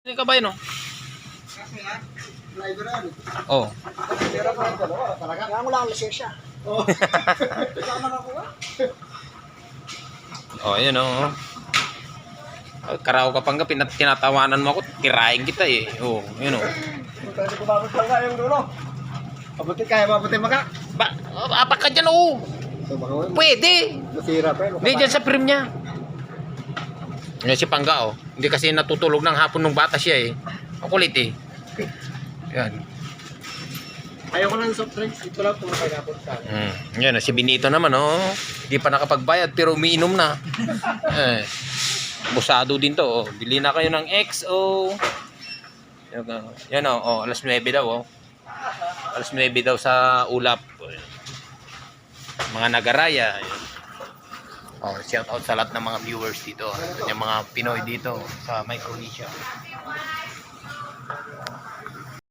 Hindi ka ba yun, oh? Kaya mo lang ang lisensya. Oh, yun oh. Karaw ka pang tinatawanan mo ako, tirahin kita eh. Oh, yun oh. Pwede ko babot lang nga yung dulo. Pabuti kaya, mabuti maka. Apak ka dyan oh. Pwede. Nasira pa yun. Hindi dyan sa prim niya. Yan si Pangga oh. Hindi kasi natutulog ng hapon nung bata siya eh. Ang kulit eh. Yan. Ayoko ng soft drinks. Ito lang puro pineapple sa akin. Yan si Benito naman oh. Hindi pa nakapagbayad pero umiinom na. Busado din to oh. Bili na kayo ng XO. Yan oh, alas 9 daw oh. Alas 9 daw sa ulap. Mga nagaraya. Oh, shout out sa lahat ng mga viewers dito. Yung mga Pinoy dito sa Micronesia.